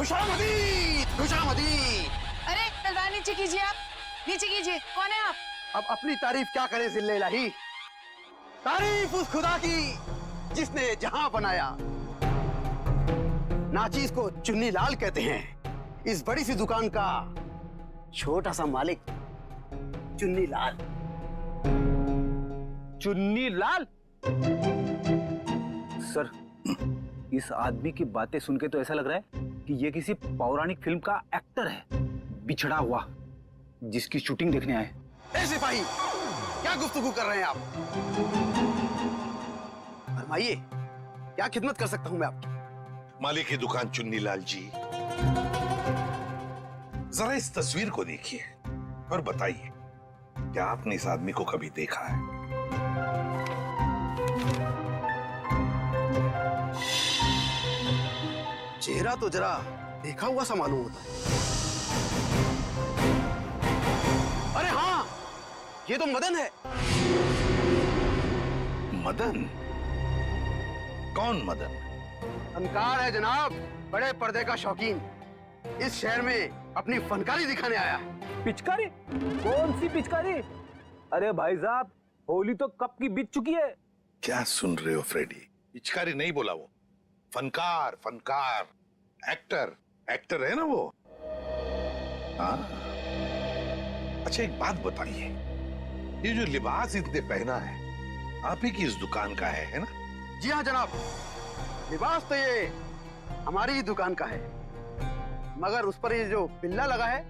खुशामदीद, खुशामदीद। अरे तलवार नीचे कीजिए, आप नीचे कीजिए। कौन है आप? अब अपनी तारीफ क्या करे जिल्ले इलाही। तारीफ उस खुदा की जिसने जहां बनाया। नाचीज को चुन्नी लाल कहते हैं। इस बड़ी सी दुकान का छोटा सा मालिक चुन्नी लाल। चुन्नी लाल? सर, इस आदमी की बातें सुन के तो ऐसा लग रहा है कि ये किसी पौराणिक फिल्म का एक्टर है, बिछड़ा हुआ, जिसकी शूटिंग देखने आए। ए सिपाही, क्या गुफ्तगू कर रहे हैं आप? फरमाइए, क्या खिदमत कर सकता हूं मैं आपकी? मालिक की दुकान चुन्नी लाल जी, जरा इस तस्वीर को देखिए और बताइए, क्या आपने इस आदमी को कभी देखा है? चेहरा तो जरा देखा हुआ सा मालूम होता है। अरे हाँ, ये तो मदन है। मदन? कौन मदन? फनकार है जनाब, बड़े पर्दे का शौकीन। इस शहर में अपनी फनकारी दिखाने आया है। पिचकारी? कौन सी पिचकारी? अरे भाई साहब, होली तो कब की बीत चुकी है। क्या सुन रहे हो फ्रेडी? पिचकारी नहीं बोला वो, फनकार, फनकार, एक्टर, एक्टर है ना वो। हाँ, अच्छा एक बात बताइए, ये जो लिबास इतने पहना है, आप ही की इस दुकान का है ना? जी हाँ जनाब, लिबास तो ये हमारी ही दुकान का है, मगर उस पर ये जो बिल्ला लगा है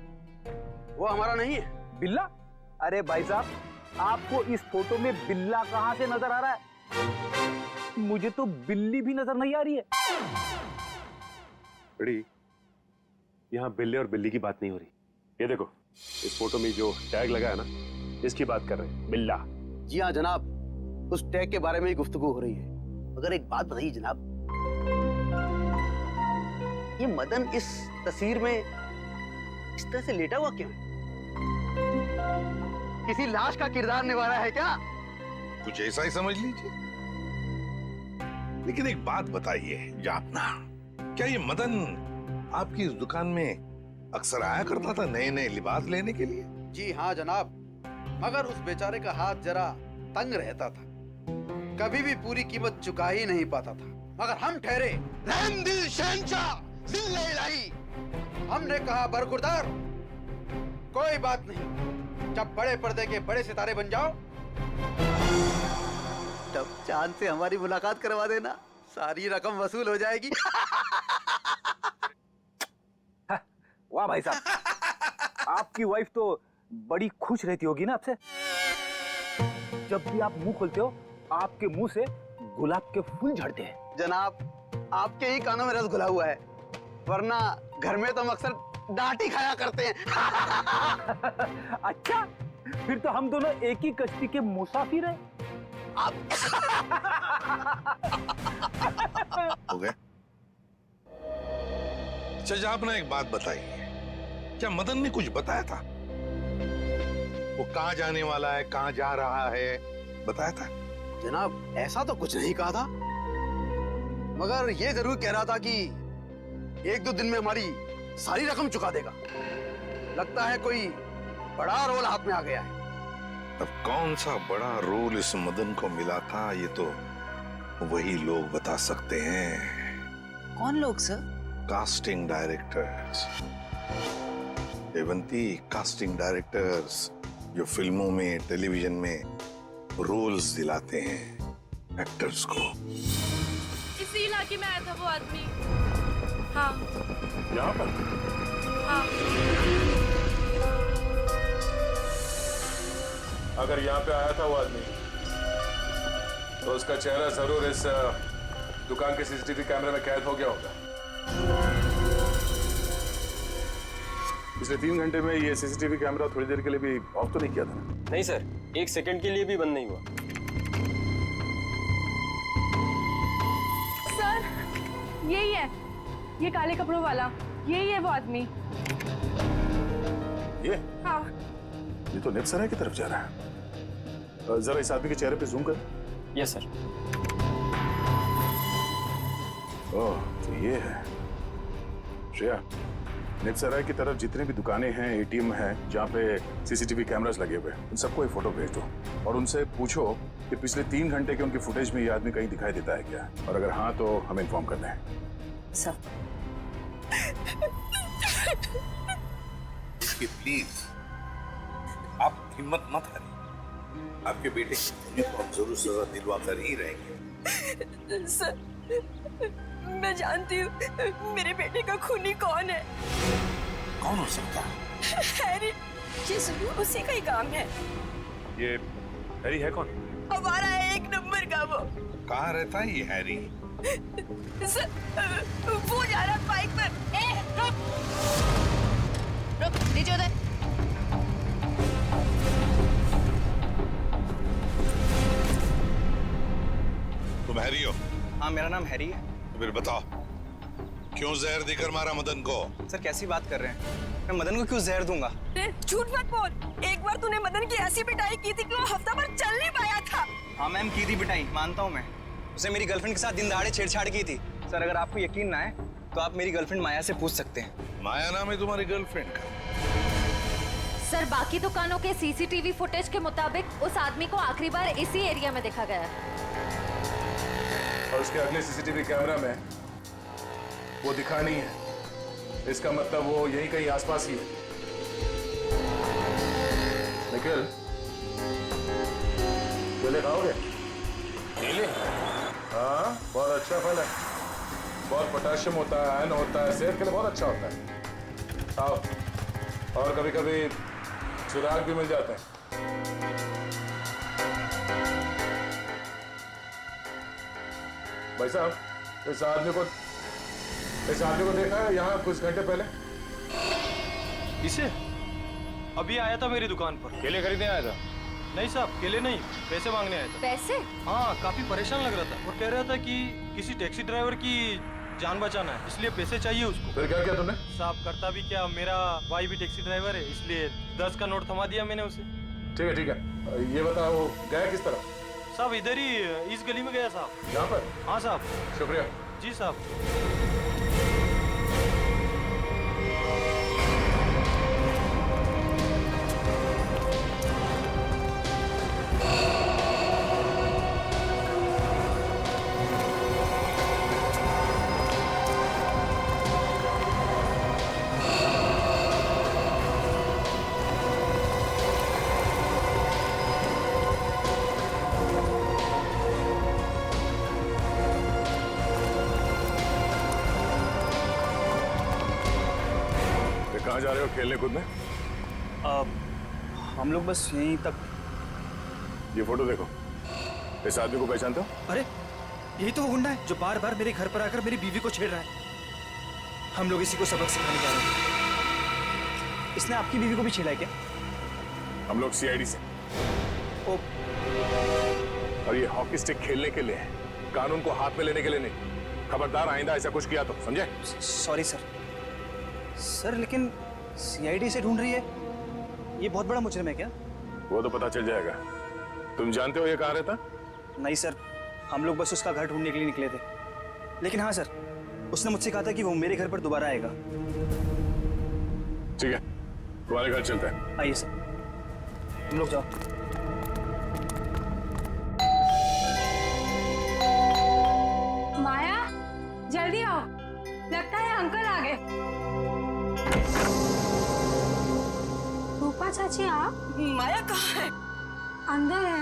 वो हमारा नहीं है। बिल्ला? अरे भाई साहब, आपको इस फोटो में बिल्ला कहां से नजर आ रहा है? मुझे तो बिल्ली भी नजर नहीं आ रही है। बड़ी, यहाँ बिल्ले और बिल्ली की बात नहीं हो रही। ये देखो, इस फोटो में जो टैग लगा है ना, इसकी बात कर रहे हैं, बिल्ला। जी हाँ जनाब, उस टैग के बारे में ही गुफ्तगू हो रही है। मगर एक बात बताइए जनाब, ये मदन इस तस्वीर में इस तरह से लेटा हुआ क्यों है? किसी लाश का किरदार निभा रहा है क्या? कुछ ऐसा ही समझ लीजिए। लेकिन एक बात बताइए जापना, क्या ये मदन आपकी इस दुकान में अक्सर आया करता था नए नए लिबास लेने के लिए? जी हाँ जनाब, मगर उस बेचारे का हाथ जरा तंग रहता था, कभी भी पूरी कीमत चुका ही नहीं पाता था। मगर हम ठहरे रहम दिल शहंशाह जिल्ले इलाही। हमने कहा बरखुरदार, कोई बात नहीं, जब बड़े पर्दे के बड़े सितारे बन जाओ तब चांद से हमारी मुलाकात करवा देना, सारी रकम वसूल हो जाएगी। वाह भाई साहब, आपकी वाइफ तो बड़ी खुश रहती होगी ना आपसे। जब भी आप मुंह खोलते हो, आपके मुंह से गुलाब के फूल झड़ते हैं। जनाब, आपके ही कानों में रस घुला हुआ है, वरना घर में तो हम अक्सर डांट ही खाया करते हैं। अच्छा, फिर तो हम दोनों एक ही कश्ती के मुसाफिर हैं। आप हो गए? अच्छा आपने एक बात बताई, क्या मदन ने कुछ बताया था? वो कहाँ जाने वाला है, कहाँ जा रहा है, बताया था? जनाब, ऐसा तो कुछ नहीं कहा था, मगर ये जरूर कह रहा था कि एक दो दिन में हमारी सारी रकम चुका देगा। लगता है कोई बड़ा रोल हाथ में आ गया है। अब कौन सा बड़ा रोल इस मदन को मिला था, ये तो वही लोग बता सकते हैं। कौन लोग sir? Casting directors, Devanti, casting directors जो फिल्मों में, टेलीविजन में रोल्स दिलाते हैं एक्टर्स को। इसी इलाके में आया था वो आदमी। हाँ। यहाँ पर? हाँ। अगर यहाँ पे आया था वो आदमी, तो उसका चेहरा जरूर इस दुकान के सीसीटीवी कैमरे में कैद हो गया होगा। पिछले 3 घंटे में ये सीसीटीवी कैमरा थोड़ी देर के लिए भी ऑफ तो नहीं किया था? नहीं सर, 1 सेकंड के लिए भी बंद नहीं हुआ। सर, यही है, ये काले कपड़ों वाला, यही है वो आदमी। ये? हाँ। ये तो नेक्स्ट सराय की तरफ जा रहा है। जरा इस आदमी के चेहरे पे जूम कर। Yes sir. ओह, तो ये है श्रेया, निपसराय की तरफ जितनी भी दुकानें हैं, एटीएम हैं, जहाँ पे सीसीटीवी कैमरास लगे हुए हैं, उन सबको एक फोटो भेज दो और उनसे पूछो कि पिछले 3 घंटे के उनकी फुटेज में ये आदमी कहीं दिखाई देता है क्या, और अगर हाँ तो हमें इन्फॉर्म करना है। सर प्लीज आप हिम्मत मत हारिए, आपके बेटे की तो हम जरूर सजा दिलवा कर ही रहेंगे। सर, मैं जानती हूँ मेरे बेटे का खूनी कौन है। कौन हो सकता है? हैरी, ये जरूर उसी का ही काम है। ये हैरी है कौन? हमारा है 1 नंबर का वो। कहाँ रहता है ये हैरी? सर, वो जा रहा है बाइक पर। रुक, नीचे उतर। तुम हैरी हो? हाँ, मेरा नाम हैरी है। तो फिर बताओ, क्यों जहर देकर मारा मदन को? सर कैसी बात कर रहे हैं? मैं मदन को क्यों जहर दूंगा? झूठ मत बोल। एक बार तूने मदन की ऐसी पिटाई की थी कि वो हफ्ता भर चल नहीं पाया था। हाँ मैम, की थी पिटाई, मानता हूँ मैं। उसने मेरी गर्लफ्रेंड के साथ दिन दहाड़े छेड़छाड़ की थी। सर अगर आपको यकीन ना है तो आप मेरी गर्लफ्रेंड माया से पूछ सकते हैं। माया नाम है तुम्हारी गर्लफ्रेंड का? सर बाकी दुकानों के सीसीटीवी फुटेज के मुताबिक उस आदमी को आखिरी बार इसी एरिया में देखा गया है। और उसके अगले सीसीटीवी कैमरा में वो दिखा नहीं है, इसका मतलब वो यहीं कहीं आसपास ही है। निखिल, केले खाओगे? केले? हाँ, बहुत अच्छा फल है, बहुत पोटेशियम होता है, आयरन होता है, सेहत के लिए बहुत अच्छा होता है। खाओ, और कभी कभी चिराग भी मिल जाते हैं। भाई साहब, इस आदमी को देखा है यहाँ कुछ घंटे पहले? इसे अभी आया था मेरी दुकान पर। केले खरीदने आया था? नहीं साहब, केले नहीं, पैसे मांगने आया था। पैसे? हाँ, काफी परेशान लग रहा था और कह रहा था कि किसी टैक्सी ड्राइवर की जान बचाना है, इसलिए पैसे चाहिए उसको। फिर क्या किया तुमने? साहब करता भी क्या, मेरा भाई भी टैक्सी ड्राइवर है, इसलिए 10 का नोट थमा दिया मैंने उसे। ठीक है, ये बताओ गया किस तरफ? साहब इधर ही इस गली में गया साहब। यहाँ पर? हाँ साहब। शुक्रिया। जी साहब। कहाँ जा रहे हो खेलने कूदने? हम लोग बस यहीं तक। ये फोटो देखो, इस आदमी को पहचानते हो? अरे यही तो वो गुंडा है जो बार बार मेरे घर पर आकर मेरी बीवी को छेड़ रहा है। हम लोग इसी को सबक सिखाने जा रहे हैं। इसने आपकी बीवी को भी छेड़ा है क्या? हम लोग सीआईडी से। ओ, और ये हॉकी स्टिक खेलने के लिए है, कानून को हाथ में लेने के लिए नहीं। खबरदार आइंदा ऐसा कुछ किया तो, समझे? Sorry sir. सर लेकिन सीआईडी से ढूंढ रही है, ये बहुत बड़ा मुजरिम है क्या? वो तो पता चल जाएगा। तुम जानते हो ये कहाँ रहता? नहीं सर, हम लोग बस उसका घर ढूंढने के लिए निकले थे। लेकिन हाँ सर, उसने मुझसे कहा था कि वो मेरे घर पर दोबारा आएगा। ठीक है, तुम्हारे घर चलते हैं। आइए सर, तुम लोग जाओ। माया, जल्दी आओ, लगता है अंकल आ गए। रूपा चाची आप? माया कहाँ है? अंदर है।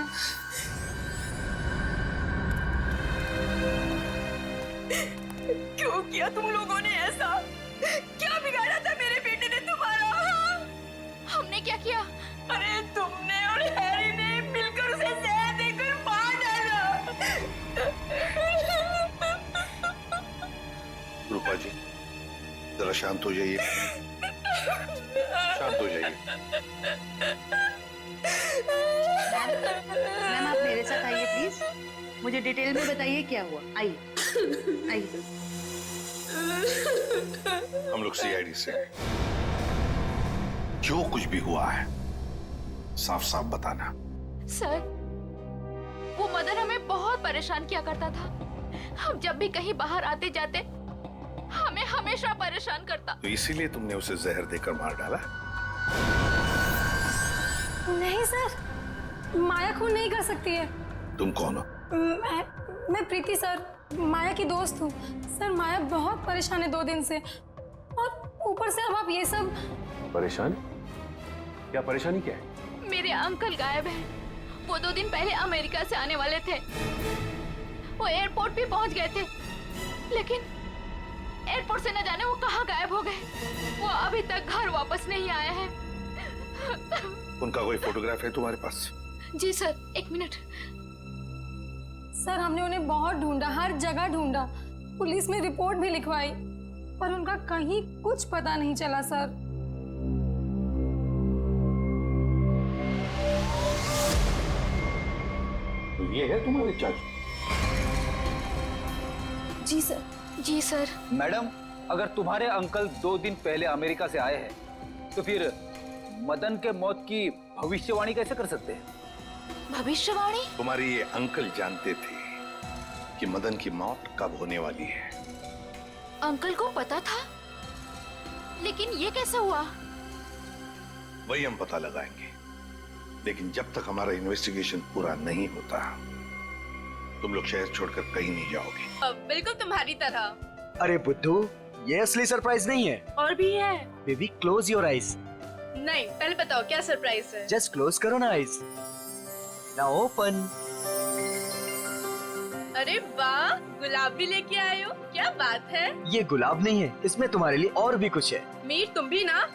क्यों किया तुम लोगों ने ऐसा? क्या बिगाड़ा था मेरे बेटे ने तुम्हारा? हमने क्या किया? अरे तुमने और हैरी ने मिलकर उसे जहर देकर मार डाला। रूपा जी, जरा शांत हो जाइए, शांत हो जाइए। मैम आप मेरे साथ आइए प्लीज, मुझे डिटेल में बताइए क्या हुआ। आइए आइए। हम लोग सीआईडी से हैं। जो कुछ भी हुआ है साफ साफ बताना। सर वो मदन हमें बहुत परेशान किया करता था। हम जब भी कहीं बाहर आते जाते हमें हमेशा परेशान करता। तो इसीलिए तुमने उसे जहर देकर मार डाला? नहीं सर, माया खून नहीं कर सकती है। तुम कौन हो? मैं प्रीति सर, माया की दोस्त हूँ। सर माया बहुत परेशान है 2 दिन से, और ऊपर से अब आप ये सब। परेशान? क्या परेशानी क्या है? मेरे अंकल गायब हैं। वो 2 दिन पहले अमेरिका से आने वाले थे। वो एयरपोर्ट भी पहुंच गए थे, लेकिन एयरपोर्ट से न जाने वो कहाँ गायब हो गए। वो अभी तक घर वापस नहीं आया है। उनका कोई फोटोग्राफ है तुम्हारे पास? जी सर, 1 मिनट। सर हमने उन्हें बहुत ढूंढा, हर जगह ढूंढा, पुलिस में रिपोर्ट भी लिखवाई, पर उनका कहीं कुछ पता नहीं चला सर। तो ये है तुम्हारे चाचू? जी सर। जी सर। मैडम, अगर तुम्हारे अंकल 2 दिन पहले अमेरिका से आए हैं, तो फिर मदन के मौत की भविष्यवाणी कैसे कर सकते हैं? भविष्यवाणी? तुम्हारे ये अंकल जानते थे कि मदन की मौत कब होने वाली है। अंकल को पता था, लेकिन ये कैसे हुआ? वही हम पता लगाएंगे, लेकिन जब तक हमारा इन्वेस्टिगेशन पूरा नहीं होता, तुम लोग शहर छोड़कर कहीं नहीं जाओगे। बिल्कुल तुम्हारी तरह। अरे बुद्धू, ये असली सरप्राइज नहीं है। और भी है। Baby close your eyes. नहीं, पहले बताओ क्या सरप्राइज है। जस्ट क्लोज करो ना आईज। Now open. अरे वाह, गुलाब भी लेके आए हो, क्या बात है। ये गुलाब नहीं है, इसमें तुम्हारे लिए और भी कुछ है। मीर तुम भी ना,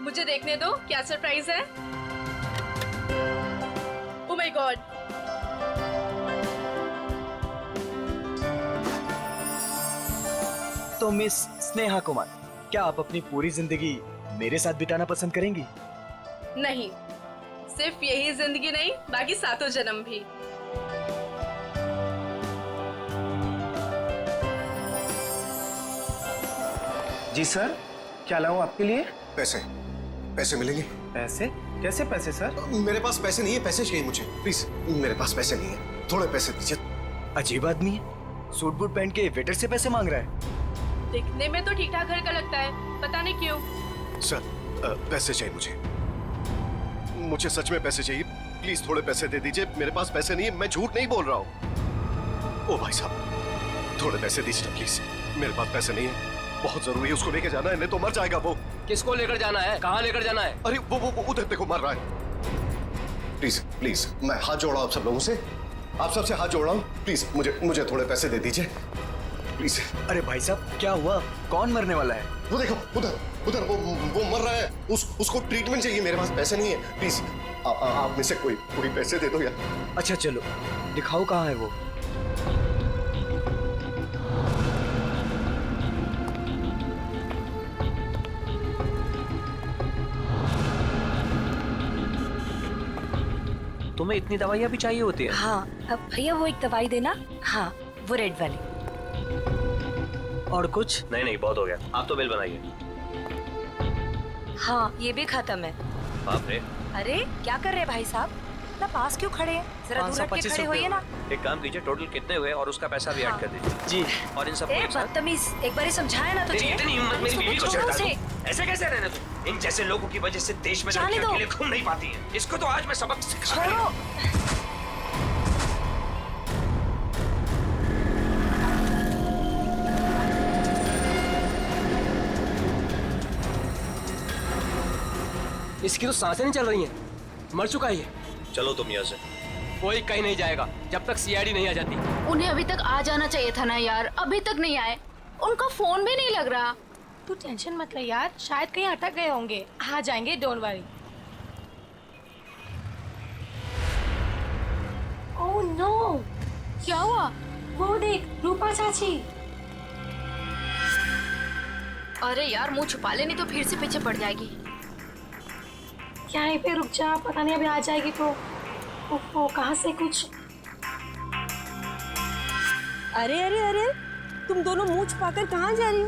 मुझे देखने दो क्या सरप्राइज है। Oh my God. तो मिस स्नेहा कुमार, क्या आप अपनी पूरी जिंदगी मेरे साथ बिताना पसंद करेंगी? नहीं, सिर्फ यही जिंदगी नहीं, बाकी 7 जन्म भी। जी सर, क्या लाऊं आपके लिए? पैसे मिलेंगे? पैसे? कैसे पैसे सर? मेरे पास पैसे नहीं है, पैसे चाहिए मुझे प्लीज। मेरे पास पैसे नहीं है, थोड़े पैसे दीजिए। अजीब आदमी है, सूट बूट पहन के वेटर से पैसे मांग रहा है। दिखने में तो ठीक ठाक घर का लगता है, पता नहीं क्यों। सर पैसे चाहिए मुझे सच में पैसे चाहिए, प्लीज थोड़े पैसे दे दीजिए। मेरे पास पैसे नहीं है, मैं झूठ नहीं बोल रहा हूँ। ओ भाई साहब, थोड़े पैसे दीजिए प्लीज। मेरे पास पैसे नहीं है, बहुत जरूरी है, उसको लेकर जाना है, नहीं तो मर जाएगा वो। किसको लेकर जाना है? कहाँ लेकर जाना है? अरे वो उधर देखो, मर रहा है। प्लीज प्लीज, मैं हाथ जोड़ रहा हूँ आप सब लोगों से, आप सबसे हाथ जोड़ रहा हूँ, प्लीज मुझे थोड़े पैसे दे दीजिए प्लीज। अरे भाई साहब, क्या हुआ? कौन मरने वाला है? वो देखो उधर वो मर रहा है, उसको ट्रीटमेंट चाहिए। मेरे पास पैसे नहीं है, प्लीज आप में से कोई पैसे दे दो यार। अच्छा चलो, दिखाओ कहाँ है वो। तुम्हें इतनी दवाइयाँ भी चाहिए होती है? हाँ, अब भैया वो एक दवाई देना। हाँ, वो रेड वाली। और कुछ? नहीं, बहुत हो गया। आप तो बिल बनाइए। हाँ, ये भी खत्म है। बाप रे। अरे क्या कर रहे भाई साहब, इतना पास क्यों खड़े हैं? जरा दूर हट के खड़े होइए ना। एक काम कीजिए, टोटल कितने हुए और उसका पैसा भी ऐड कर दीजिए। जी। और इन सब बदतमीज, एक बार ही समझाया ना तुझे। इतनी हिम्मत मेरी बीवी को चढ़ता दूं? ऐसे कैसे रहने दूं? इन जैसे लोगों की वजह से देश में लड़कियां अकेले घूम नहीं पाती हैं। इसको तो आज मैं सबक सिखा छोड़ो। इसकी तो सांसें नहीं चल रही हैं। मर चुका है ये। चलो तुम यहाँ से। कोई कहीं नहीं जाएगा जब तक सीआईडी नहीं आ जाती। उन्हें अभी तक आ जाना चाहिए था ना यार, अभी तक नहीं आए। उनका फोन भी नहीं लग रहा। तू टेंशन मत ले यार, शायद कहीं अटक गए होंगे, आ जाएंगे, डोंट वरी। ओह नो, क्या हुआ? वो देख, रूपा चाची। अरे यार, मुंह छुपा ले, नहीं तो फिर से पीछे पड़ जाएगी। क्या है पे, रुक जा, पता नहीं अभी आ जाएगी तो। ओहो, कहाँ से कुछ। अरे अरे अरे, तुम दोनों मुंह छुपाकर कहाँ जा रही हो?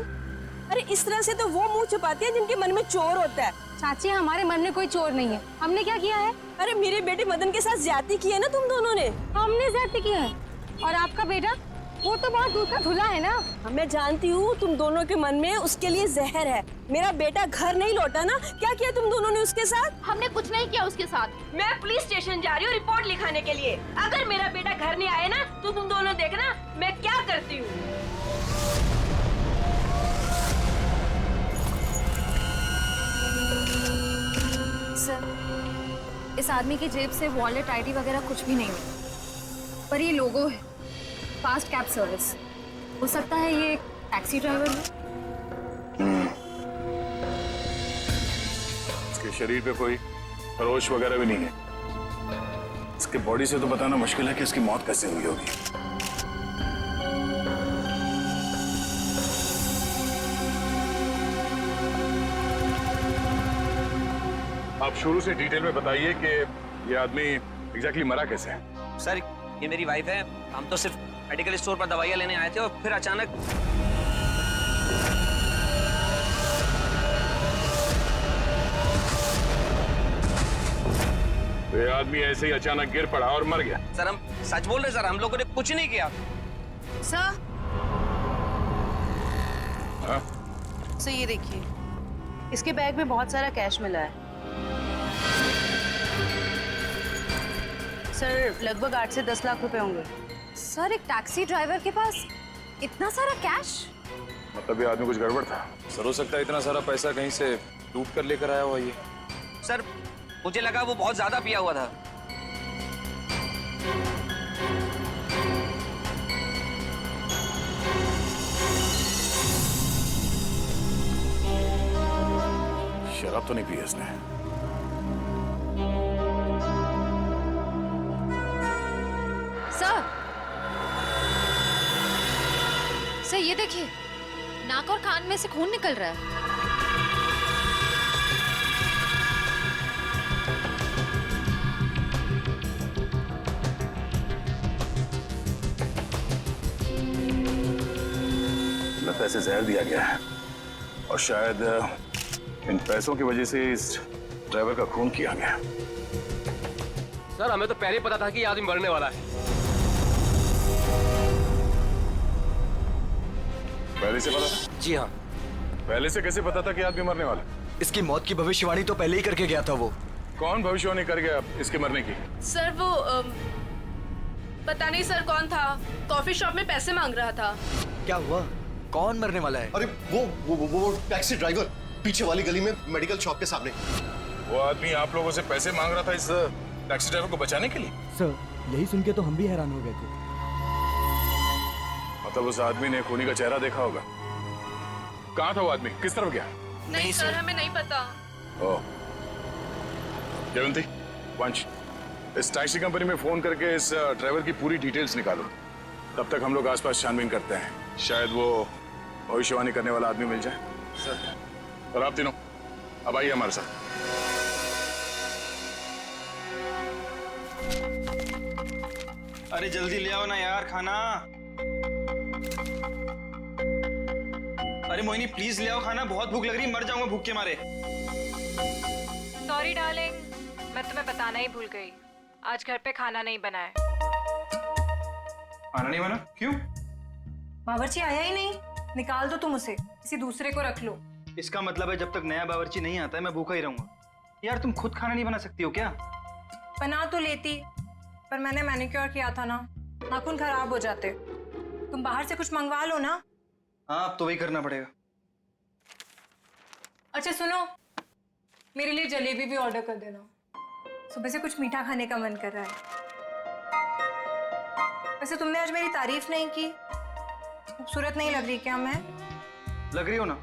अरे इस तरह से तो वो मुंह छुपाती है जिनके मन में चोर होता है। चाची, हमारे मन में कोई चोर नहीं है। हमने क्या किया है? अरे मेरे बेटे मदन के साथ ज्यादती की है ना तुम दोनों ने। हमने ज्यादती की है? और आपका बेटा? वो तो बहुत दूध का धुला है ना। मैं जानती हूँ तुम दोनों के मन में उसके लिए जहर है। मेरा बेटा घर नहीं लौटा ना, क्या किया तुम दोनों ने उसके साथ? हमने कुछ नहीं किया उसके साथ। मैं पुलिस स्टेशन जा रही हूँ रिपोर्ट लिखाने के लिए। अगर मेरा बेटा घर नहीं आए ना तो तुम दोनों देखना मैं क्या करती हूँ। सर, इस आदमी की जेब से वॉलेट, आईडी वगैरह कुछ भी नहीं मिला, पर ये लोगो है फास्ट कैब सर्विस। हो सकता है ये एक टैक्सी ड्राइवर हो। इसके शरीर पे कोई खरोश वगैरह भी नहीं है। इसके बॉडी से तो बताना मुश्किल है कि इसकी मौत कैसे हुई होगी। आप शुरू से डिटेल में बताइए कि ये आदमी एग्जैक्टली मरा कैसे है। सर, ये मेरी वाइफ है। हम तो सिर्फ मेडिकल स्टोर पर दवाइयाँ लेने आए थे और फिर अचानक तो ये आदमी ऐसे ही अचानक गिर पड़ा और मर गया। सर, हम सच बोल रहे सर, हम लोगों ने कुछ नहीं किया। सर, हाँ? सर ये देखिए, इसके बैग में बहुत सारा कैश मिला है। सर लगभग 8 से 10 लाख रुपए होंगे। सर, एक टैक्सी ड्राइवर के पास इतना सारा कैश? मतलब ये आदमी कुछ गड़बड़ था। सर, हो सकता है इतना सारा पैसा कहीं से लूट कर लेकर आया हुआ ये। सर, मुझे लगा वो बहुत ज्यादा पिया हुआ था। शराब तो नहीं पी इसने। सर, ये देखिए, नाक और कान में से खून निकल रहा है। लगता है इसे जहर दिया गया है और शायद इन पैसों की वजह से इस ड्राइवर का खून किया गया। सर, हमें तो पहले ही पता था कि ये आदमी मरने वाला है। पहले से पता था? जी हाँ। पहले से कैसे पता था कि आदमी मरने वाला? इसकी मौत की भविष्यवाणी तो पहले ही करके गया था वो। कौन भविष्यवाणी कर गया इसके मरने की? सर वो पता नहीं सर कौन था, कॉफी शॉप में पैसे मांग रहा था। क्या हुआ? कौन मरने वाला है? अरे वो टैक्सी ड्राइवर पीछे वाली गली में मेडिकल शॉप के सामने। वो आदमी आप लोगों से पैसे मांग रहा था इस टैक्सी ड्राइवर को बचाने के लिए? सर, यही सुन के तो हम भी हैरान हो गए थे। मतलब उस आदमी ने खूनी का चेहरा देखा होगा। कहाँ था वो आदमी? किस तरफ गया? नहीं सर, हमें नहीं पता। ओह, जयवंती, वंश, इस टैक्सी कंपनी में फोन करके इस ड्राइवर की पूरी डिटेल्स निकालो। तब तक हम लोग आसपास छानबीन करते हैं, शायद वो भविष्यवाणी करने वाला आदमी मिल जाए। सर, और आप तीनों अब आइए हमारे साथ। अरे जल्दी ले आओ ना यार खाना। अरे मोहिनी, प्लीज ले आओ खाना, बहुत भूख लग रही है, मर जाऊंगा भूख के मारे। सॉरी डार्लिंग, मैं तुम्हें बताना ही भूल गई, आज घर पे खाना नहीं बना है। खाना नहीं बना? क्यों? बावर्ची आया ही नहीं, निकाल दो तुम उसे, किसी दूसरे को रख लो। इसका मतलब है जब तक नया बावर्ची नहीं आता है मैं भूखा ही रहूंगा। यार तुम खुद खाना नहीं बना सकती हो क्या? बना तो लेती, पर मैंने मैनिक्योर किया था ना, नाखून खराब हो जाते। तुम बाहर से कुछ मंगवा लो ना। हाँ, अब तो वही करना पड़ेगा। अच्छा सुनो, मेरे लिए जलेबी भी ऑर्डर कर देना, सुबह से कुछ मीठा खाने का मन कर रहा है। वैसे तुमने आज मेरी तारीफ नहीं की, खूबसूरत नहीं लग रही क्या मैं? लग रही हो ना,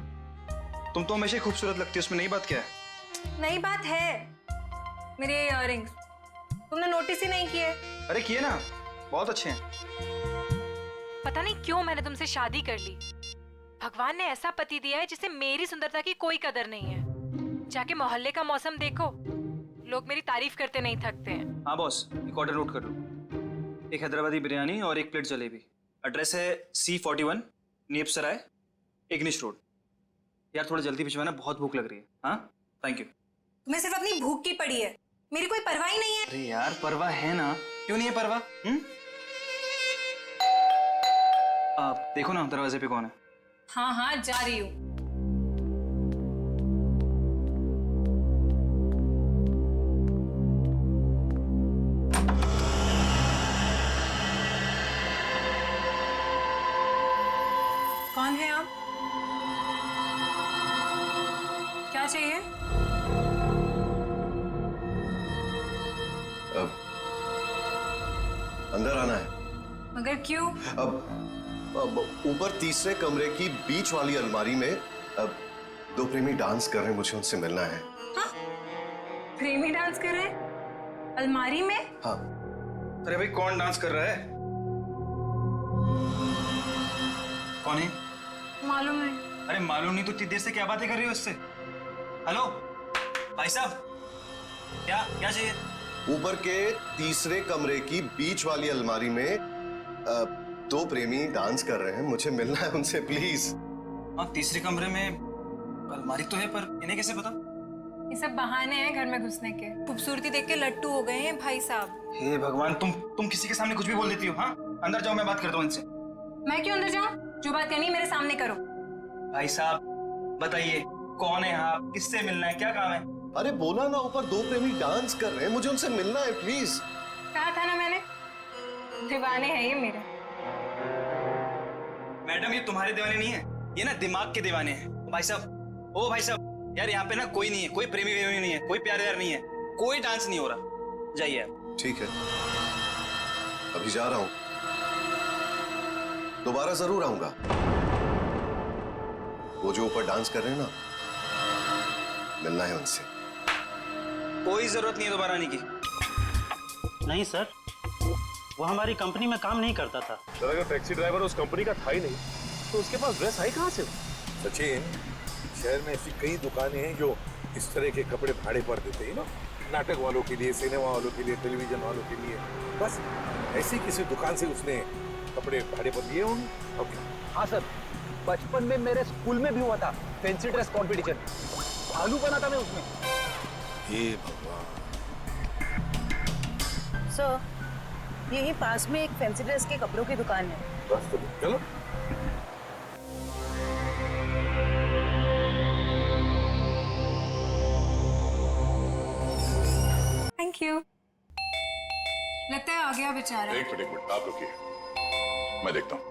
तुम तो हमेशा ही खूबसूरत लगती हो, उसमें नई बात क्या है? नई बात है, मेरे इयररिंग्स तुमने नोटिस ही नहीं किए। अरे किए ना, बहुत अच्छे हैं। पता नहीं क्यों मैंने तुमसे शादी कर ली। भगवान ने ऐसा पति दिया है जिसे मेरी सुंदरता की कोई कदर नहीं है। जाके मोहल्ले का मौसम देखो, लोग मेरी तारीफ करते नहीं थकते हैं। हाँ बॉस, एक ऑर्डर नोट कर लो, एक हैदराबादी बिरयानी और एक प्लेट जलेबी। एड्रेस है C41 नीप सराय, इग्निश रोड। यार थोड़ा जल्दी भिजवाना, बहुत भूख लग रही है। हाँ, थैंक यू। तुम्हें सिर्फ अपनी भूख की पड़ी है, मेरी कोई परवाह ही नहीं है। अरे यार परवाह है ना, क्यों नहीं है परवाह? आप देखो ना दरवाजे पे कौन है। हाँ हाँ जा रही हूँ। कौन है आप? क्या चाहिए? अब अंदर आना है। मगर क्यों? अब ऊपर तीसरे कमरे की बीच वाली अलमारी में अब दो प्रेमी डांस कर रहे हैं, मुझे उनसे मिलना है। हाँ? प्रेमी डांस कर रहे हैं? अलमारी में? हाँ। अरे भाई कौन डांस कर रहा है? कौन है? मालूम है। अरे मालूम नहीं तो इतनी देर से क्या बातें कर रही हो इससे? हेलो भाई साहब, क्या क्या चाहिए? ऊपर के तीसरे कमरे की बीच वाली अलमारी में दो प्रेमी डांस कर रहे हैं, मुझे मिलना है उनसे प्लीज। हाँ तीसरे कमरे में अलमारी तो है, पर इन्हें कैसे पता? ये सब बहाने हैं घर में घुसने के। खूबसूरती देख के लट्टू हो गए हैं भाई साहब। हे भगवान, तुम किसी के सामने कुछ भी बोल देती हो। हाँ अंदर जाओ, मैं बात करता हूँ इनसे। मैं क्यों अंदर जाऊं? जो बात करनी है मेरे सामने करो। भाई साहब बताइए कौन है आप, किससे मिलना है, क्या काम है? अरे बोला ना, ऊपर दो प्रेमी डांस कर रहे हैं, मुझे उनसे मिलना है प्लीज। कहा था ना मैंने, दीवाने हैं ये मेरे। मैडम ये तुम्हारे दीवाने नहीं है, ये ना दिमाग के दीवाने हैं। भाई साहब, ओ भाई साहब, यार यहाँ पे ना कोई नहीं है, कोई प्रेमी वेमी नहीं है, कोई प्यार व्यार नहीं है, कोई डांस नहीं हो रहा। जाइए आप। ठीक है, अभी जा रहा हूं, दोबारा जरूर आऊंगा। वो जो ऊपर डांस कर रहे हैं ना, मिलना है उनसे। कोई जरूरत नहीं है दोबारा आने की। नहीं सर, वो हमारी कंपनी में काम नहीं करता था। सर अगर टैक्सी ड्राइवर उस कंपनी का था ही नहीं तो उसके पास ड्रेस आई कहाँ से? सचिन, शहर में ऐसी कई दुकानें हैं जो इस तरह के कपड़े भाड़े पर देते हैं ना, नाटक वालों के लिए, सिनेमा वालों के लिए, टेलीविजन वालों के लिए। बस ऐसी किसी दुकान से उसने कपड़े भाड़े पर लिए होंगे। ओके। हाँ सर, बचपन में मेरे स्कूल में भी हुआ था फैंसी ड्रेस कंपटीशन, भालू बना था मैं उसमें। हे भगवान। सर, यही पास में एक फैंसी ड्रेस के कपड़ों की दुकान है। बस तो चलो। Thank you. लगता है आ गया बेचारा। एक मिनट आप रुकिए, मैं देखता हूँ।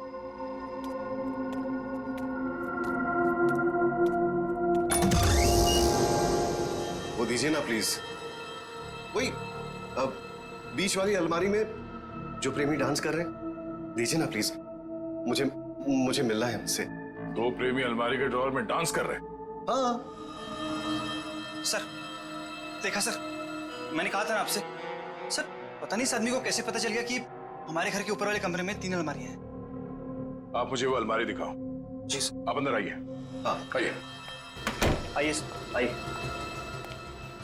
वो दीजिए ना प्लीज, वही अब बीच वाली अलमारी में जो प्रेमी डांस कर रहे हैं, दीजिए ना प्लीज, मुझे मिलना है उनसे। दो प्रेमी अलमारी के ड्रॉअर में डांस कर रहे हैं? हाँ सर, देखा सर, मैंने कहा था ना आपसे। सर पता नहीं इस आदमी को कैसे पता चल गया कि हमारे घर के ऊपर वाले कमरे में 3 अलमारियां हैं। आप मुझे वो अलमारी दिखाओ। जी सर। आप अंदर आइए। हाँ आइए। आइए सर, आइए।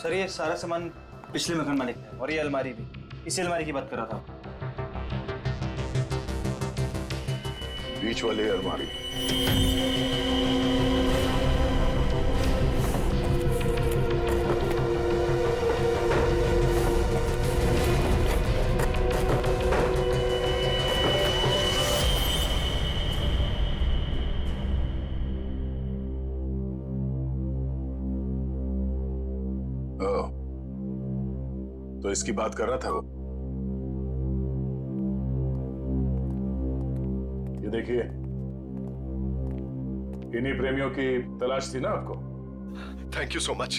सर ये सारा सामान पिछले मकान मालिक है, और ये अलमारी भी इसी अलमारी की बात कर रहा था। बीच वाली अलमारी। तो इसकी बात कर रहा था वो। ये देखिए, इन्हीं प्रेमियों की तलाश थी ना आपको? Thank you so much,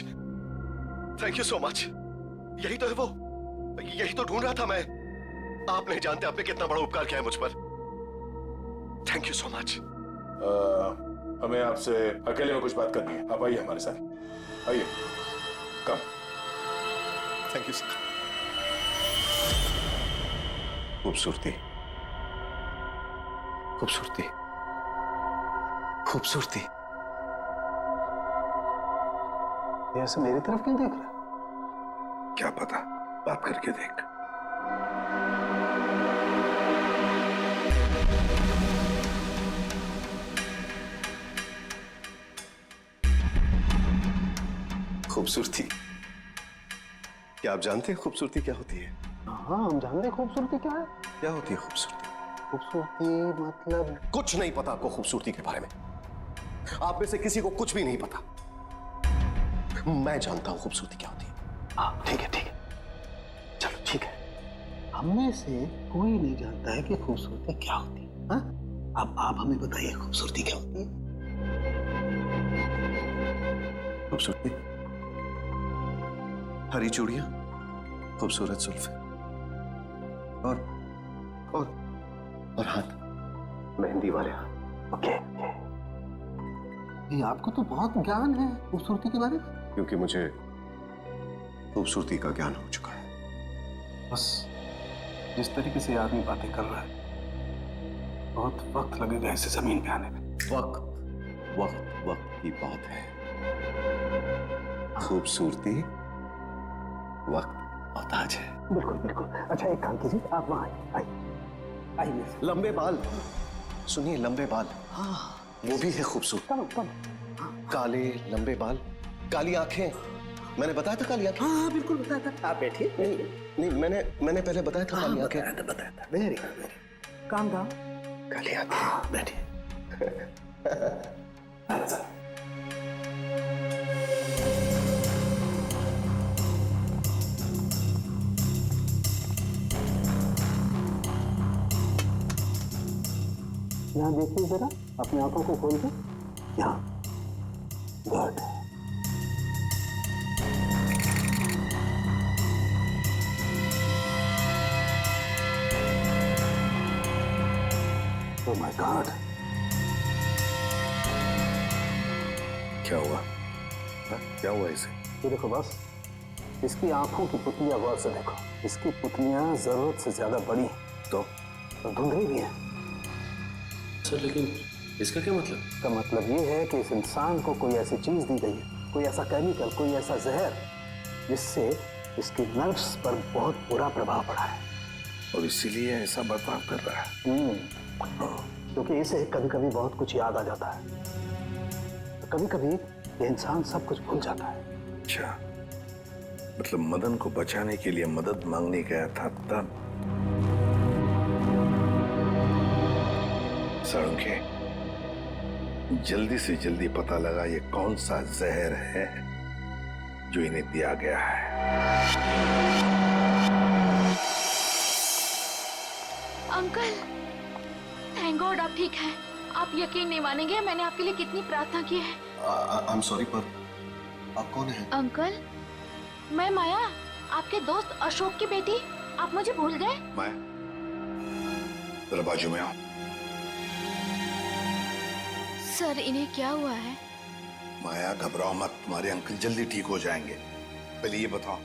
thank you so much. यही तो है वो, यही तो ढूंढ रहा था मैं। आप नहीं जानते आपने कितना बड़ा उपकार किया है मुझ पर। Thank you so much. हमें आपसे अकेले में कुछ बात करनी है, आप आइए हमारे साथ, आइए। कम। Thank you sir. खूबसूरती, खूबसूरती, खूबसूरती। ये ऐसे मेरी तरफ क्यों देख रहा? क्या पता, बात करके देख। खूबसूरती, क्या आप जानते हैं खूबसूरती क्या होती है? हाँ हम जानते हैं खूबसूरती क्या है। क्या होती है खूबसूरती? खूबसूरती मतलब कुछ नहीं पता आपको खूबसूरती के बारे में। आप में से किसी को कुछ भी नहीं पता। मैं जानता हूं खूबसूरती क्या होती है। हाँ ठीक है, ठीक है, चलो ठीक है। हमें से कोई नहीं जानता है कि खूबसूरती क्या होती है। हाँ? अब आप हमें बताइए खूबसूरती क्या होती है? खूबसूरती हरी चूड़ियां, खूबसूरत जुल्फे और हाथ, मेहंदी वाले हाथ। ओके, ये आपको तो बहुत ज्ञान है खूबसूरती के बारे में। क्योंकि मुझे खूबसूरती का ज्ञान हो चुका है। बस जिस तरीके से आदमी बातें कर रहा है, बहुत वक्त लगेगा इसे जमीन पे आने में। वक्त की बात है। खूबसूरती वक्त मोहताज है। बिल्कुल बिल्कुल। अच्छा एक काम कीजिए, आप वहां आइए। लंबे बाल, सुनिए, लंबे बाल। हाँ, वो भी है खूबसूरत। काले लंबे बाल, काली आंखें। मैंने बताया था काली आंखें। हाँ बिल्कुल बताया था। आप बैठिए। नहीं, मैंने पहले बताया था काली आंखें। बताया था। Very good, calm down. काली आंखें। बैठिए। यहाँ देखिए जरा, अपनी आंखों को खोल के। यहाँ, गुड। ओह माय गॉड, क्या हुआ? क्या हुआ इसे? ये देखो बस, इसकी आंखों की पुतलियां गौर से देखो। इसकी पुतलियां जरूरत से ज्यादा बड़ी हैं तो धुंधली भी हैं। सर लेकिन इसका क्या मतलब? इसका मतलब ये है कि इस इंसान को कोई ऐसी चीज दी गई है, कोई ऐसा केमिकल, कोई ऐसा जहर, जिससे इसकी नर्व्स पर बहुत बुरा प्रभाव पड़ा है और इसीलिए ऐसा बर्ताव कर रहा है। क्योंकि इसे कभी कभी बहुत कुछ याद आ जाता है, तो कभी कभी ये इंसान सब कुछ भूल जाता है। अच्छा, मतलब मदन को बचाने के लिए मदद मांगने गया था तब। सड़के जल्दी से जल्दी पता लगा ये कौन सा जहर है जो इन्हें दिया गया है। अंकल, थैंक गॉड आप ठीक हैं। आप यकीन नहीं मानेंगे मैंने आपके लिए कितनी प्रार्थना की है। आई एम सॉरी, पर आप कौन हैं? अंकल, मैं माया, आपके दोस्त अशोक की बेटी। आप मुझे भूल गए? माया, जरा बाजू में आओ। सर, इन्हें क्या हुआ है? माया घबराओ मत, तुम्हारे अंकल जल्दी ठीक हो जाएंगे। पहले ये बताओ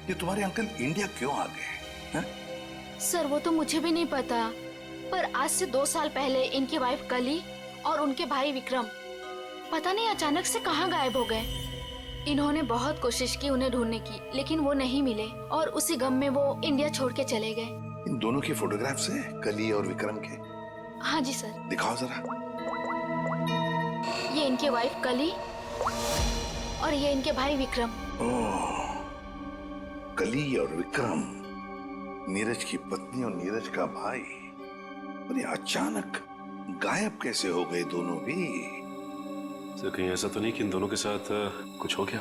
कि तुम्हारे अंकल इंडिया क्यों आ गए हैं? सर, वो तो मुझे भी नहीं पता, पर आज से 2 साल पहले इनकी वाइफ कली और उनके भाई विक्रम पता नहीं अचानक से कहाँ गायब हो गए। इन्होंने बहुत कोशिश की उन्हें ढूंढने की, लेकिन वो नहीं मिले और उसी गम में वो इंडिया छोड़ के चले गए। इन दोनों की फोटोग्राफ्स हैं, कली और विक्रम के? हाँ जी सर। दिखाओ जरा। ये इनकी वाइफ कली और ये इनके भाई विक्रम। ओह, कली और विक्रम, नीरज की पत्नी और नीरज का भाई। और ये अचानक गायब कैसे हो गए दोनों भी? सर कहीं ऐसा तो नहीं कि इन दोनों के साथ कुछ हो गया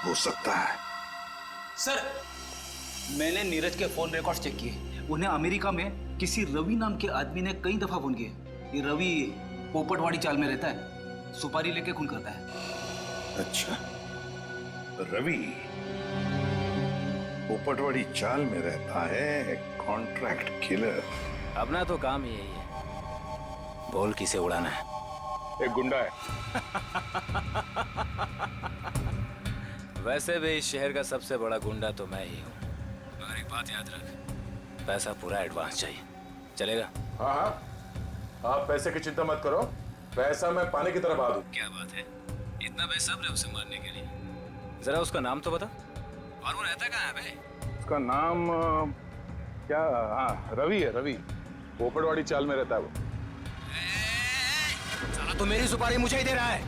हो सकता है। सर, मैंने नीरज के फोन रिकॉर्ड चेक किए। उन्हें अमेरिका में किसी रवि नाम के आदमी ने कई दफा फोन किए। ये रवि पोपटवाड़ी चाल में रहता है, सुपारी लेके खून करता है। अच्छा, रवि पोपटवाड़ी चाल में रहता है, कॉन्ट्रैक्ट किलर। अपना तो काम ही यही है, बोल किसे उड़ाना है। एक गुंडा है। वैसे भी इस शहर का सबसे बड़ा गुंडा तो मैं ही हूँ। मगर एक बात याद रख, पैसा पूरा एडवांस चाहिए, चलेगा? हाँ हाँ, आप पैसे की चिंता मत करो, पैसा मैं पानी की तरह बहा दूं। क्या बात है, इतना बेसब्र है उसे मारने के लिए? जरा उसका नाम तो बता, और वो रहता कहाँ है बे? उसका नाम क्या? हाँ, रवि है, रवि। पोपटवाड़ी चाल में रहता है वो। साला तो मेरी सुपारी मुझे ही दे रहा है,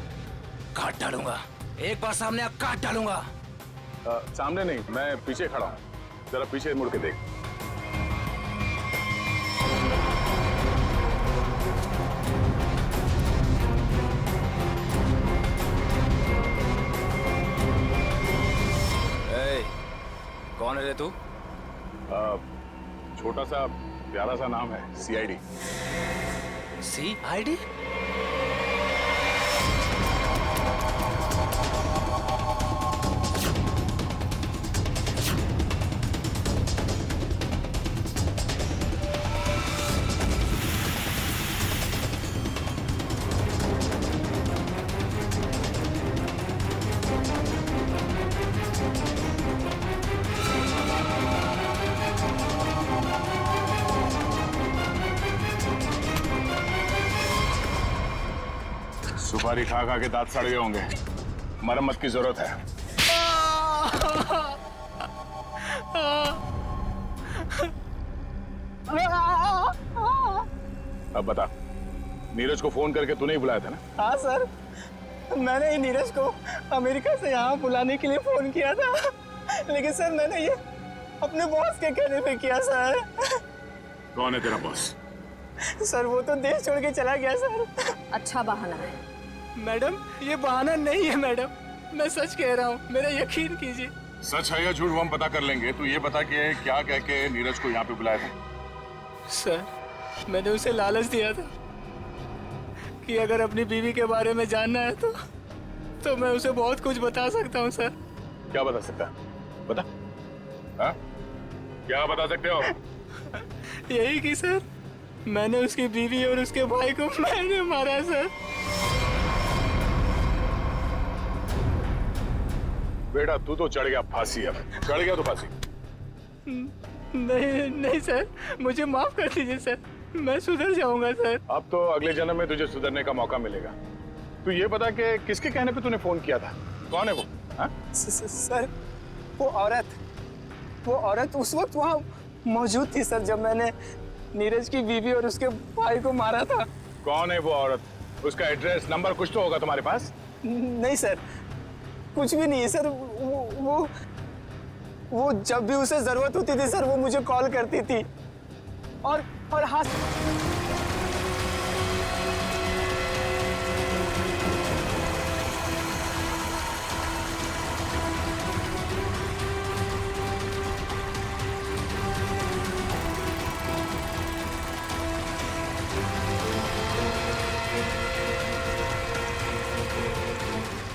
काट डालूंगा। एक बार सामने आ, काट डालूंगा। सामने नहीं, मैं पीछे खड़ा हूँ, जरा पीछे मुड़ के देख। है तू? छोटा सा प्यारा सा नाम है, CID। CID? सुपारी खा खा के दांत सड़ गए होंगे, मरम्मत की जरूरत है। अब बता, नीरज को फोन करके तूने ही बुलाया था ना? हाँ सर, मैंने ही नीरज को अमेरिका से यहाँ बुलाने के लिए फोन किया था, लेकिन सर मैंने ये अपने बॉस के कहने पे किया सर। कौन है तेरा बॉस? सर वो तो देश छोड़ के चला गया सर। अच्छा बहाना है। मैडम ये बहाना नहीं है मैडम, मैं सच कह रहा हूँ, मेरा यकीन कीजिए। सच है या झूठ वो हम पता कर लेंगे। तू ये बता कि क्या कह के नीरज को यहाँ पे बुलाया था? सर मैंने उसे लालच दिया था कि अगर अपनी बीवी के बारे में जानना है तो मैं उसे बहुत कुछ बता सकता हूँ सर। क्या बता सकता है? बता। हाँ? क्या बता सकते हो? यही कि सर मैंने उसकी बीवी और उसके भाई को मैंने मारा सर। बेटा तू तो चढ़ गया फांसी, अब चढ़ गया तो फांसी। नहीं सर, मुझे माफ कर दीजिए सर, मैं सुधर जाऊंगा सर। अब तो अगले जन्म में तुझे सुधरने का मौका मिलेगा। तू ये बता कि किसके कहने पे तूने फोन किया था? कौन है वो? हाँ? सर वो औरत उस वक्त वहाँ मौजूद थी सर जब मैंने नीरज की बीवी और उसके भाई को मारा था। कौन है वो औरत? उसका एड्रेस नंबर कुछ तो होगा तुम्हारे पास? नहीं सर, कुछ भी नहीं है सर। वो जब भी उसे जरूरत होती थी सर वो मुझे कॉल करती थी। और हाँ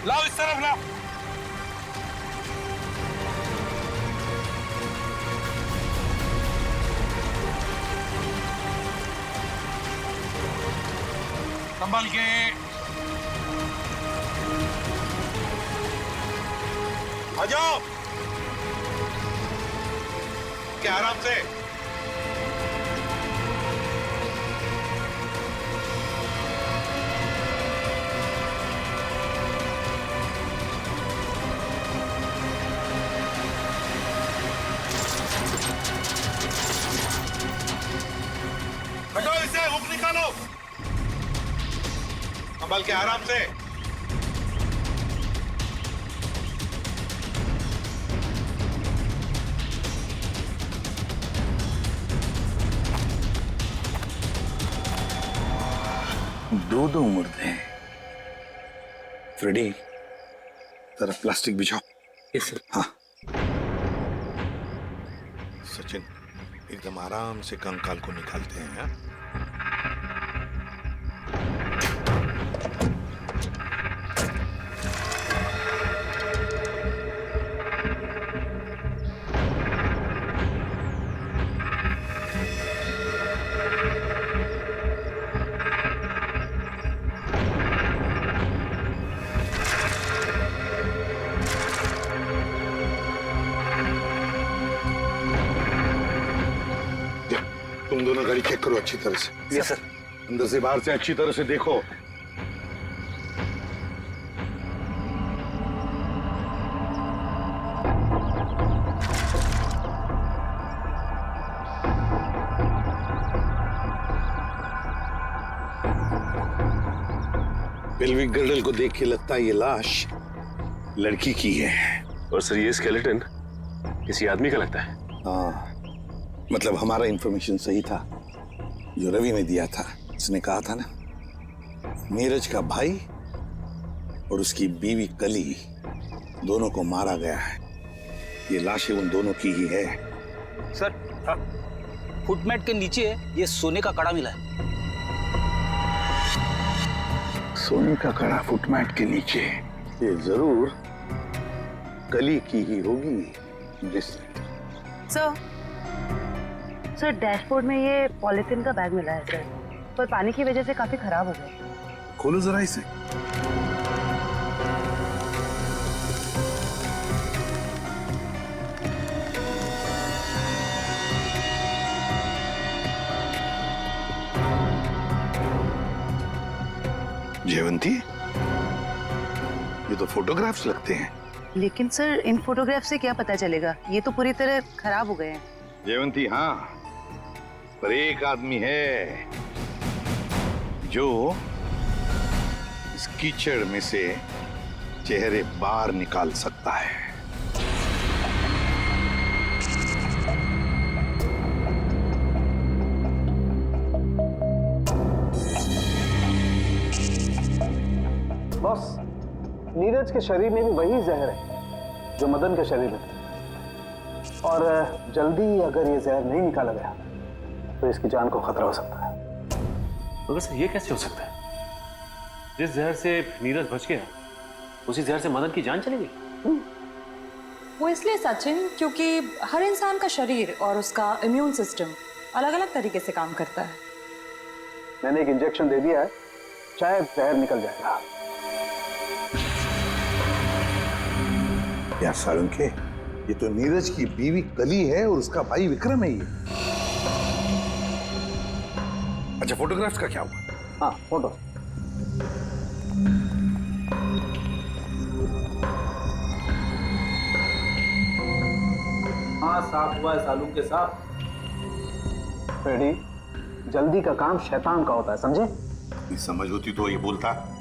लाओ इस तरफ लाओ। संभल के। आ जाओ। क्या आराम से। हटो इसे, हुक निकालो। संभल के आराम से। दो मुर्दे हैं। फ्रेडी जरा प्लास्टिक बिछाओ। हाँ सचिन, एकदम आराम से कंकाल को निकालते हैं। हाँ? तुम दोनों गाड़ी चेक करो अच्छी तरह से। Yes sir. अंदर से बाहर से अच्छी तरह से देखो। पेल्विक गर्डल को देख के लगता है ये लाश लड़की की है। और सर ये स्केलेटन किसी आदमी का लगता है। हाँ, मतलब हमारा इंफॉर्मेशन सही था जो रवि ने दिया था। उसने कहा था ना, नीरज का भाई और उसकी बीवी कली दोनों को मारा गया है। ये लाशें उन दोनों की ही है। सर, फुटमैट के नीचे ये सोने का कड़ा मिला है। सोने का कड़ा फुटमैट के नीचे, ये जरूर कली की ही होगी। सर डैशबोर्ड में ये पॉलिथीन का बैग मिला है सर, पर पानी की वजह से काफी खराब हो गया। खोलो जरा इसे। जयवंती, ये तो फोटोग्राफ्स लगते हैं। लेकिन सर इन फोटोग्राफ से क्या पता चलेगा, ये तो पूरी तरह खराब हो गए हैं। जयवंती हाँ, पर एक आदमी है जो इस कीचड़ में से चेहरे बाहर निकाल सकता है। बॉस, नीरज के शरीर में भी वही जहर है जो मदन के शरीर में था, और जल्दी अगर ये जहर नहीं निकाला गया तो इसकी जान को खतरा हो सकता है। मगर सर ये कैसे हो सकता है? जिस जहर से नीरज बच गया, उसी जहर से मदन की जान चली गई। वो इसलिए सचिन, क्योंकि हर इंसान का शरीर और उसका इम्यून सिस्टम अलग अलग तरीके से काम करता है। मैंने एक इंजेक्शन दे दिया है, शायद जहर निकल जाएगा। यार सालुंखे, ये तो नीरज की बीवी कली है और उसका भाई विक्रम है ये। अच्छा, फोटोग्राफ्स का क्या हुआ? हाँ, फोटो। हाँ, साफ हुआ है सालुंखे साहब। फ्रेडी, जल्दी का काम शैतान का होता है, समझे? समझ होती तो ये बोलता।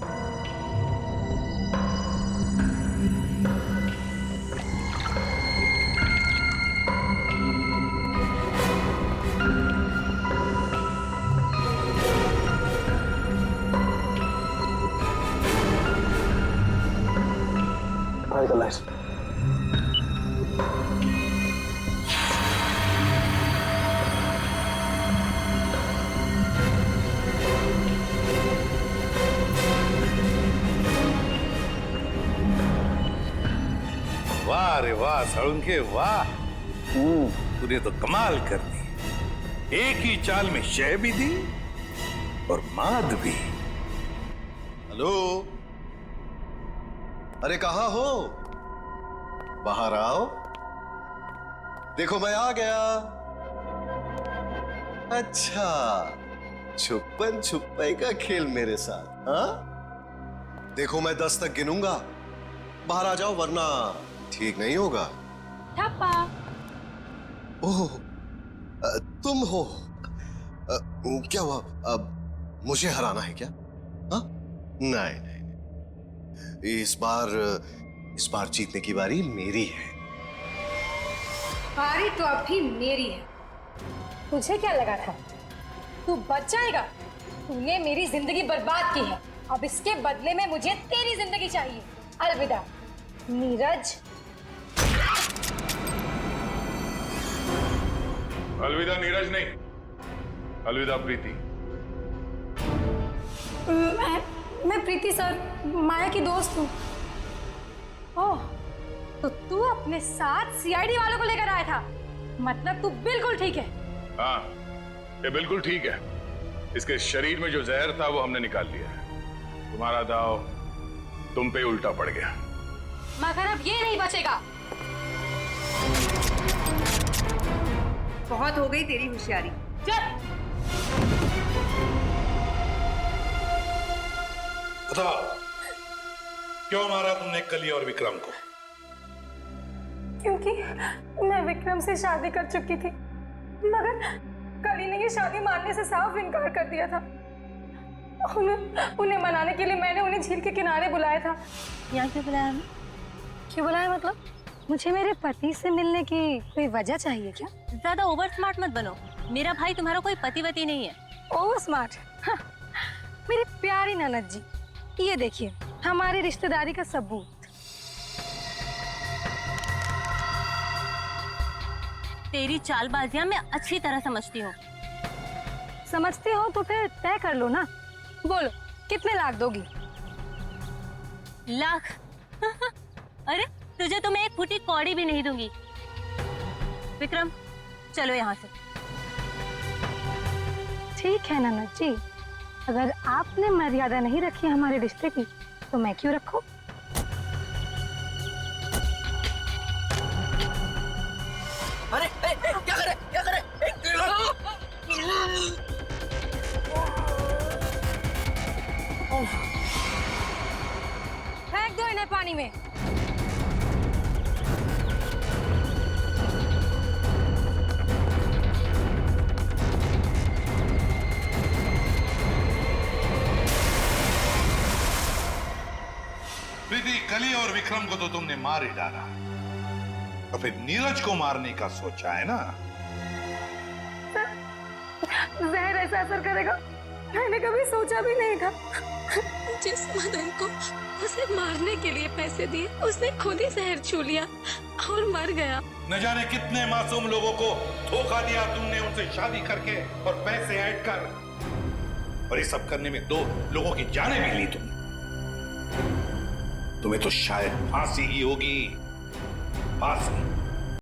वाह रे वाह सालुंखे वाह, तूने तो कमाल कर दी। एक ही चाल में शह भी दी और माद भी। हेलो, अरे कहाँ हो? बाहर आओ, देखो मैं आ गया। अच्छा, छुपन छुपाई का खेल मेरे साथ, हाँ? देखो मैं 10 तक गिनूंगा, बाहर आ जाओ वरना ठीक नहीं होगा। ठप्पा। ओह, तुम हो? क्या हुआ? मुझे हराना है क्या? हाँ? नहीं नहीं नहीं, इस बार जीतने की बारी मेरी है। बारी तो अब भी मेरी है। तुझे क्या लगा था तू बच जाएगा? तूने मेरी जिंदगी बर्बाद की है, अब इसके बदले में मुझे तेरी जिंदगी चाहिए। अलविदा नीरज। अलविदा नीरज नहीं, अलविदा प्रीति। मैं प्रीति सर, माया की दोस्त हूँ। ओह, तो तू अपने साथ सीआईडी वालों को लेकर आया था? मतलब तू बिल्कुल ठीक है। हाँ, ये बिल्कुल ठीक है। इसके शरीर में जो जहर था वो हमने निकाल लिया है। तुम्हारा दाव तुम पे उल्टा पड़ गया। मगर अब ये नहीं बचेगा। बहुत हो गई तेरी होशियारी। बताओ, क्यों मारा तुमने कली और विक्रम को? क्योंकि मैं विक्रम से शादी कर चुकी थी, मगर कली ने ये शादी मानने से साफ इनकार कर दिया था। उन्हें मनाने के लिए मैंने उन्हें झील के किनारे बुलाया था। यहाँ क्यों बुलाया? क्यों बुलाया मतलब? मुझे मेरे पति से मिलने की कोई वजह चाहिए क्या? ज्यादा ओवर स्मार्ट मत बनो, मेरा भाई तुम्हारा कोई पतिवती नहीं है। Over smart? हाँ, मेरी प्यारी ननद जी, ये देखिए हमारी रिश्तेदारी का सबूत। तेरी चालबाजियां मैं अच्छी तरह समझती हूँ। समझते हो तो फिर तय कर लो ना। बोलो कितने लाख दोगी? लाख? अरे तुझे तो मैं एक फूटी कौड़ी भी नहीं दूंगी। विक्रम चलो यहाँ से। ठीक है ननद जी, अगर आपने मर्यादा नहीं रखी हमारे रिश्ते की तो मैं क्यों रखूं? अरे क्या करे क्या करे? फेंक दो इन्हें पानी में। प्रीति, कली और विक्रम को तो तुमने मार ही डाला, तो फिर नीरज को मारने का सोचा है ना? जहर ऐसा असर करेगा मैंने कभी सोचा भी नहीं था। जिस मदन को उसे मारने के लिए पैसे दिए उसने खुद ही जहर छू लिया और मर गया। न जाने कितने मासूम लोगों को धोखा दिया तुमने उनसे शादी करके और पैसे ऐड कर, और ये सब करने में 2 लोगों की जानें भी ली तुमने। तुम्हें तो शायद फांसी ही होगी, फांसी।